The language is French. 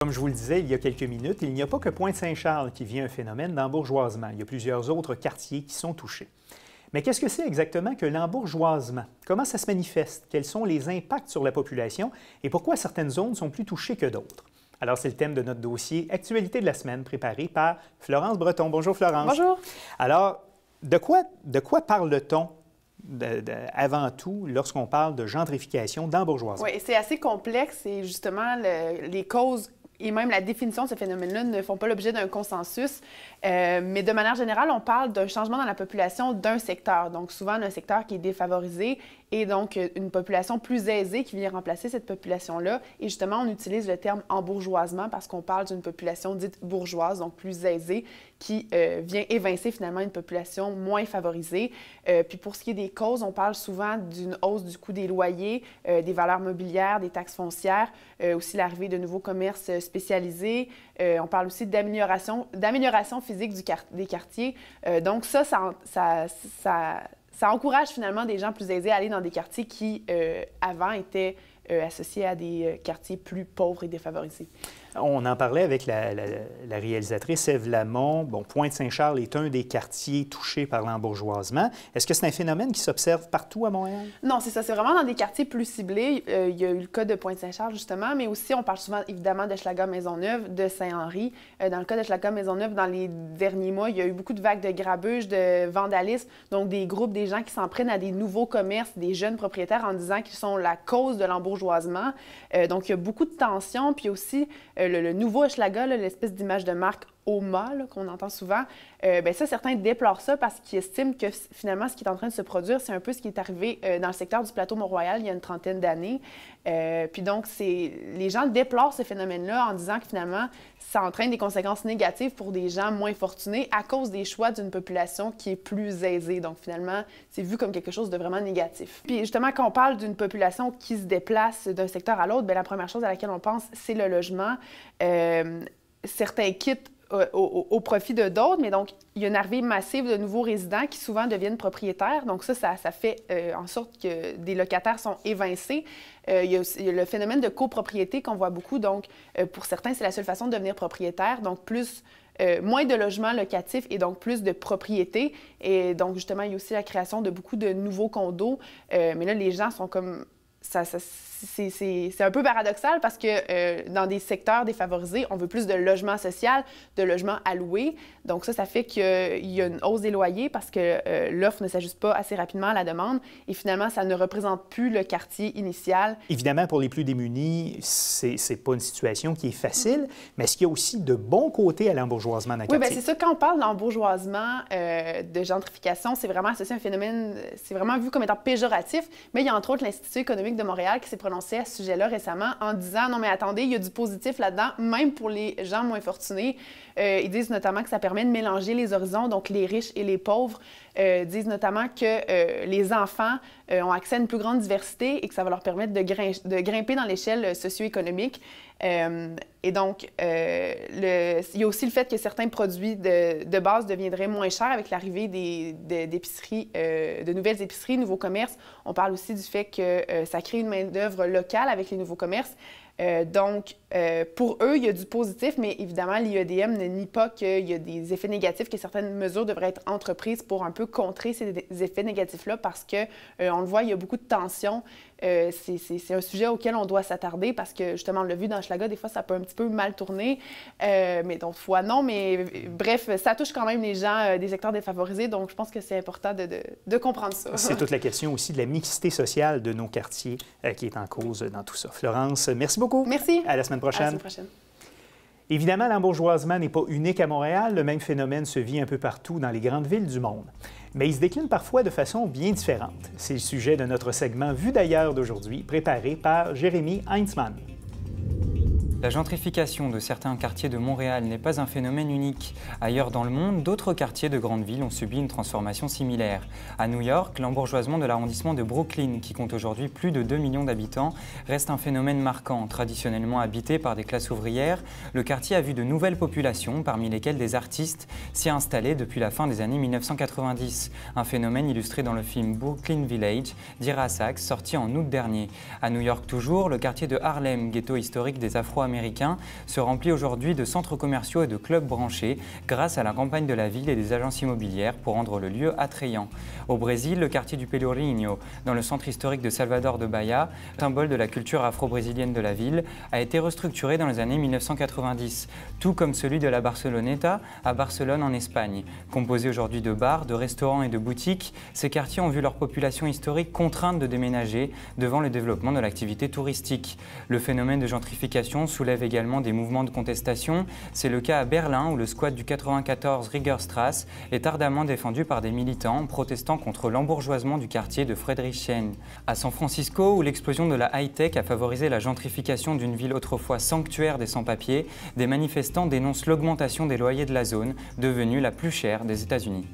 Comme je vous le disais il y a quelques minutes, il n'y a pas que Pointe-Saint-Charles qui vit un phénomène d'embourgeoisement. Il y a plusieurs autres quartiers qui sont touchés. Mais qu'est-ce que c'est exactement que l'embourgeoisement? Comment ça se manifeste? Quels sont les impacts sur la population? Et pourquoi certaines zones sont plus touchées que d'autres? Alors, c'est le thème de notre dossier Actualité de la semaine, préparé par Florence Breton. Bonjour, Florence. Bonjour. Alors, de quoi parle-t-on avant tout lorsqu'on parle de gentrification, d'embourgeoisement? Oui, c'est assez complexe et justement, les causes et même la définition de ce phénomène-là ne font pas l'objet d'un consensus. Mais de manière générale, on parle d'un changement dans la population d'un secteur. Donc, souvent, d'un secteur qui est défavorisé et donc une population plus aisée qui vient remplacer cette population-là. Et justement, on utilise le terme embourgeoisement parce qu'on parle d'une population dite bourgeoise, donc plus aisée, qui vient évincer finalement une population moins favorisée. Puis pour ce qui est des causes, on parle souvent d'une hausse du coût des loyers, des valeurs mobilières, des taxes foncières, aussi l'arrivée de nouveaux commerces spécialisés. On parle aussi d'amélioration physique des quartiers. Donc ça encourage finalement des gens plus aisés à aller dans des quartiers qui, avant, étaient associés à des quartiers plus pauvres et défavorisés. On en parlait avec la réalisatrice Ève Lamont. Bon, Pointe-Saint-Charles est un des quartiers touchés par l'embourgeoisement. Est-ce que c'est un phénomène qui s'observe partout à Montréal? Non, c'est ça. C'est vraiment dans des quartiers plus ciblés. Il y a eu le cas de Pointe-Saint-Charles, justement, mais aussi on parle souvent, évidemment, d'Hochelaga-Maisonneuve, de Saint-Henri. Dans le cas d'Hochelaga-Maisonneuve, dans les derniers mois, il y a eu beaucoup de vagues de grabuge, de vandalisme, donc des groupes, des gens qui s'en prennent à des nouveaux commerces, des jeunes propriétaires en disant qu'ils sont la cause de l'embourgeoisement. Donc, il y a beaucoup de tensions, puis aussi le nouveau Hochelaga, l'espèce d'image de marque Oma qu'on entend souvent, bien ça, certains déplorent ça parce qu'ils estiment que finalement, ce qui est en train de se produire, c'est un peu ce qui est arrivé dans le secteur du plateau Mont-Royal il y a une trentaine d'années. Puis donc, les gens déplorent ce phénomène-là en disant que finalement, ça entraîne des conséquences négatives pour des gens moins fortunés à cause des choix d'une population qui est plus aisée. Donc finalement, c'est vu comme quelque chose de vraiment négatif. Puis justement, quand on parle d'une population qui se déplace d'un secteur à l'autre, bien la première chose à laquelle on pense, c'est le logement. Certains quittent au profit de d'autres, mais donc il y a une arrivée massive de nouveaux résidents qui souvent deviennent propriétaires. Donc ça fait en sorte que des locataires sont évincés. Il y a le phénomène de copropriété qu'on voit beaucoup. Donc pour certains, c'est la seule façon de devenir propriétaire. Donc moins de logements locatifs et donc plus de propriétés. Et donc justement, il y a aussi la création de beaucoup de nouveaux condos. Mais là, les gens sont comme... C'est un peu paradoxal parce que dans des secteurs défavorisés, on veut plus de logement social, de logements alloués. Donc ça fait qu'il y a une hausse des loyers parce que l'offre ne s'ajuste pas assez rapidement à la demande et finalement, ça ne représente plus le quartier initial. Évidemment, pour les plus démunis, c'est pas une situation qui est facile, mais est-ce qu'il y a aussi de bons côtés à l'embourgeoisement d'un quartier? Oui, bien c'est ça. Quand on parle d'embourgeoisement, de gentrification, c'est vraiment associé à un phénomène, c'est vraiment vu comme étant péjoratif, mais il y a entre autres l'Institut économique de Montréal qui s'est prononcé à ce sujet-là récemment en disant « Non, mais attendez, il y a du positif là-dedans, même pour les gens moins fortunés. » Ils disent notamment que ça permet de mélanger les horizons, donc les riches et les pauvres. Ils disent notamment que les enfants ont accès à une plus grande diversité et que ça va leur permettre de grimper dans l'échelle socio-économique. Et donc, il y a aussi le fait que certains produits de base deviendraient moins chers avec l'arrivée d'épiceries, de nouvelles épiceries, nouveaux commerces. On parle aussi du fait que ça crée une main-d'œuvre locale avec les nouveaux commerces. Donc, pour eux, il y a du positif, mais évidemment, l'IEDM ne nie pas qu'il y a des effets négatifs, que certaines mesures devraient être entreprises pour un peu contrer ces effets négatifs-là parce que, on le voit, il y a beaucoup de tensions. C'est un sujet auquel on doit s'attarder parce que, justement, on l'a vu dans Hochelaga, des fois, ça peut un petit peu mal tourner, mais d'autres fois, non. Mais bref, ça touche quand même les gens des secteurs défavorisés, donc je pense que c'est important de comprendre ça. C'est toute la question aussi de la mixité sociale de nos quartiers qui est en cause dans tout ça. Florence, merci beaucoup. Merci. À la semaine prochaine. À la semaine prochaine. Évidemment, l'embourgeoisement n'est pas unique à Montréal. Le même phénomène se vit un peu partout dans les grandes villes du monde. Mais il se décline parfois de façon bien différente. C'est le sujet de notre segment Vu d'ailleurs d'aujourd'hui, préparé par Jérémy Heinzmann. La gentrification de certains quartiers de Montréal n'est pas un phénomène unique. Ailleurs dans le monde, d'autres quartiers de grandes villes ont subi une transformation similaire. À New York, l'embourgeoisement de l'arrondissement de Brooklyn, qui compte aujourd'hui plus de 2 millions d'habitants, reste un phénomène marquant. Traditionnellement habité par des classes ouvrières, le quartier a vu de nouvelles populations, parmi lesquelles des artistes, s'y installer depuis la fin des années 1990. Un phénomène illustré dans le film Brooklyn Village d'Ira Sachs, sorti en août dernier. À New York toujours, le quartier de Harlem, ghetto historique des Afro-Américains, américain se remplit aujourd'hui de centres commerciaux et de clubs branchés grâce à la campagne de la ville et des agences immobilières pour rendre le lieu attrayant. Au Brésil, le quartier du Pelourinho, dans le centre historique de Salvador de Bahia, symbole de la culture afro-brésilienne de la ville, a été restructuré dans les années 1990, tout comme celui de la Barceloneta à Barcelone en Espagne. Composé aujourd'hui de bars, de restaurants et de boutiques, ces quartiers ont vu leur population historique contrainte de déménager devant le développement de l'activité touristique. Le phénomène de gentrification soulève également des mouvements de contestation. C'est le cas à Berlin où le squat du 94 Riegerstrasse est ardemment défendu par des militants protestant contre l'embourgeoisement du quartier de Friedrichshain. À San Francisco, où l'explosion de la high-tech a favorisé la gentrification d'une ville autrefois sanctuaire des sans-papiers, des manifestants dénoncent l'augmentation des loyers de la zone, devenue la plus chère des États-Unis.